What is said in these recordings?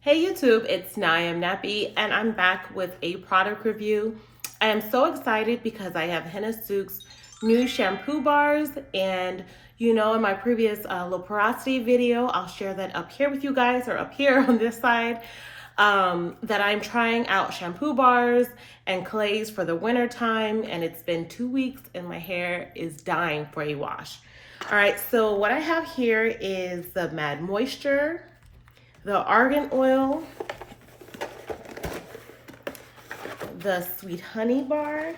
Hey YouTube, it's Naim Nappy and I'm back with a product review. I am so excited because I have Henna Sooq's new shampoo bars, and in my previous low porosity video, I'll share that up here with you guys, or up here on this side, that I'm trying out shampoo bars and clays for the winter time, and it's been 2 weeks and my hair is dying for a wash. All right, so what I have here is the Mad Moisture, the Argan Oil, the Sweet Honey Bar,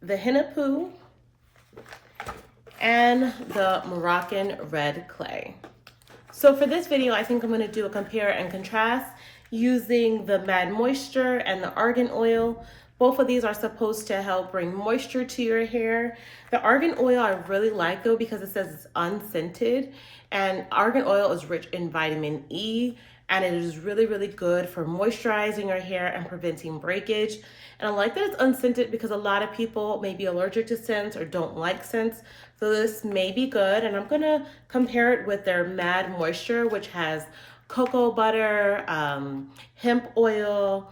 the Henna Sooq, and the Moroccan Red Clay. So for this video, I think I'm going to do a compare and contrast using the Mad Moisture and the Argan Oil. Both of these are supposed to help bring moisture to your hair. The Argan Oil I really like though because it says it's unscented, and Argan Oil is rich in vitamin E, and it is really, really good for moisturizing your hair and preventing breakage. And I like that it's unscented because a lot of people may be allergic to scents or don't like scents. So this may be good. And I'm gonna compare it with their Mad Moisture, which has cocoa butter, hemp oil,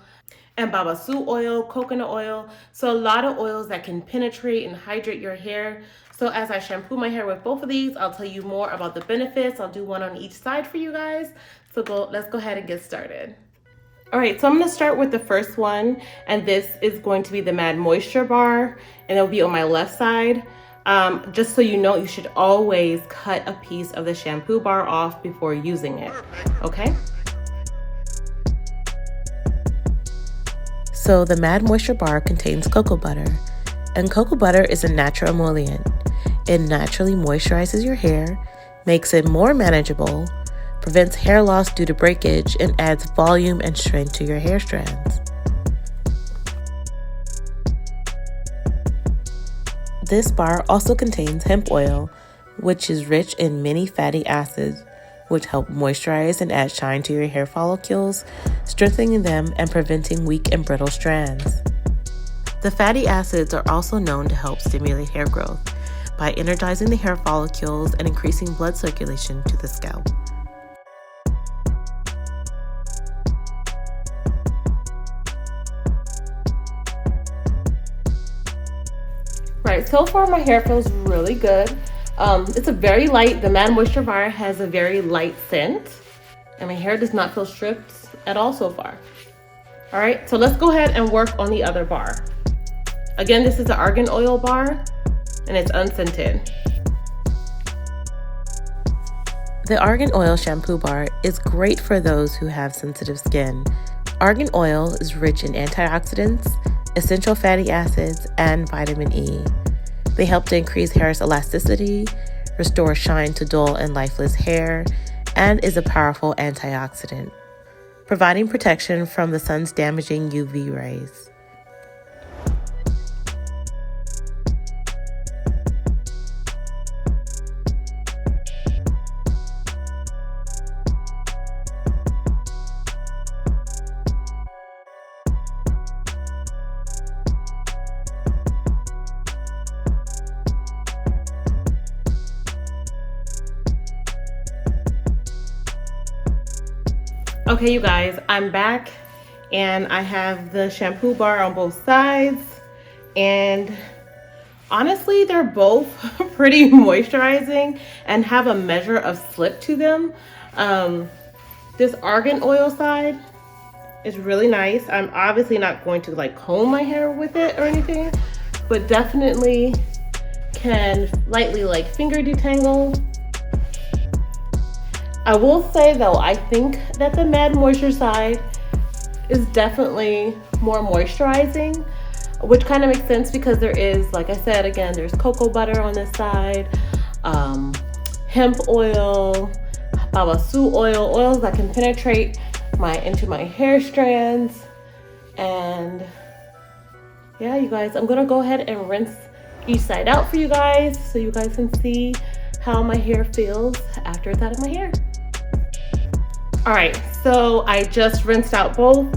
and babassu oil, coconut oil. So a lot of oils that can penetrate and hydrate your hair. So as I shampoo my hair with both of these, I'll tell you more about the benefits. I'll do one on each side for you guys. So let's go ahead and get started. All right, so I'm gonna start with the first one, and this is going to be the Mad Moisture bar, and it'll be on my left side. Just so you know, you should always cut a piece of the shampoo bar off before using it, okay? So the Mad Moisture bar contains cocoa butter, and cocoa butter is a natural emollient. It naturally moisturizes your hair, makes it more manageable, prevents hair loss due to breakage, and adds volume and strength to your hair strands. This bar also contains hemp oil, which is rich in many fatty acids, which help moisturize and add shine to your hair follicles, strengthening them and preventing weak and brittle strands. The fatty acids are also known to help stimulate hair growth by energizing the hair follicles and increasing blood circulation to the scalp. Right, so far my hair feels really good. It's a very light, the Mad Moisture bar has a very light scent, and my hair does not feel stripped at all so far. All right, so let's go ahead and work on the other bar. Again, this is the Argan Oil Bar, and it's unscented. The Argan Oil Shampoo Bar is great for those who have sensitive skin. Argan Oil is rich in antioxidants, essential fatty acids, and vitamin E. They help to increase hair's elasticity, restore shine to dull and lifeless hair, and is a powerful antioxidant, providing protection from the sun's damaging UV rays. Okay, you guys, I'm back, and I have the shampoo bar on both sides, and honestly, they're both pretty moisturizing and have a measure of slip to them. This Argan Oil side is really nice. I'm obviously not going to like comb my hair with it or anything, but definitely can lightly like finger detangle. I will say though, I think that the Mad Moisture side is definitely more moisturizing, which kind of makes sense because there is, like I said, again, there's cocoa butter on this side, hemp oil, babassu oil, oils that can penetrate into my hair strands. And yeah, you guys, I'm gonna go ahead and rinse each side out for you guys so you guys can see how my hair feels after it's out of my hair. All right, so I just rinsed out both,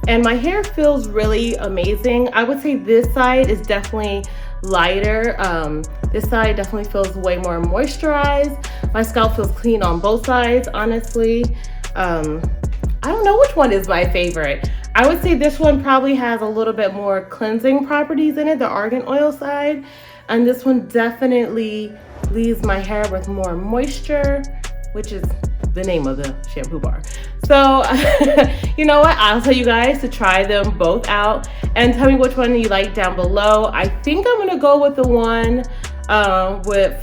and my hair feels really amazing. I would say this side is definitely lighter. This side definitely feels way more moisturized. My scalp feels clean on both sides, honestly. I don't know which one is my favorite. I would say this one probably has a little bit more cleansing properties in it, the Argan Oil side. And this one definitely leaves my hair with more moisture, which is the name of the shampoo bar. So, you know what? I'll tell you guys to try them both out and tell me which one you like down below. I think I'm gonna go with the one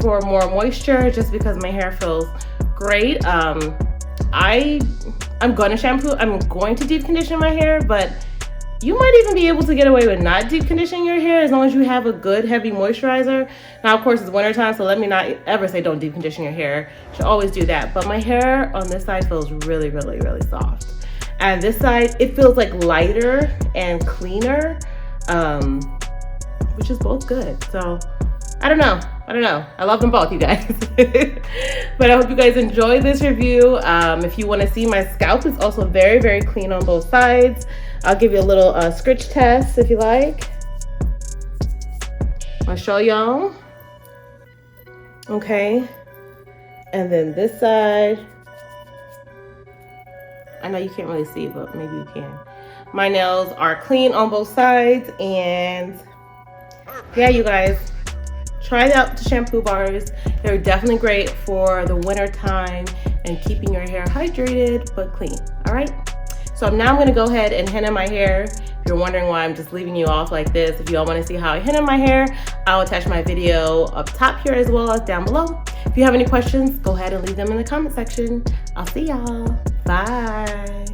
for more moisture, just because my hair feels great. I'm going to deep condition my hair, but you might even be able to get away with not deep conditioning your hair as long as you have a good heavy moisturizer. Now, of course, it's winter time, so let me not ever say don't deep condition your hair. You should always do that. But my hair on this side feels really, really, really soft. And this side, it feels like lighter and cleaner, which is both good. So I don't know. I love them both, you guys. But I hope you guys enjoyed this review. If you want to see, my scalp is also very, very clean on both sides. I'll give you a little scritch test if you like. I'll show y'all. Okay. And then this side. I know you can't really see, but maybe you can. My nails are clean on both sides. And yeah, you guys, try out the shampoo bars. They're definitely great for the winter time and keeping your hair hydrated but clean. All right. So now I'm going to go ahead and henna my hair. If you're wondering why I'm just leaving you off like this, if you all want to see how I henna my hair, I'll attach my video up top here as well as down below. If you have any questions, go ahead and leave them in the comment section. I'll see y'all. Bye.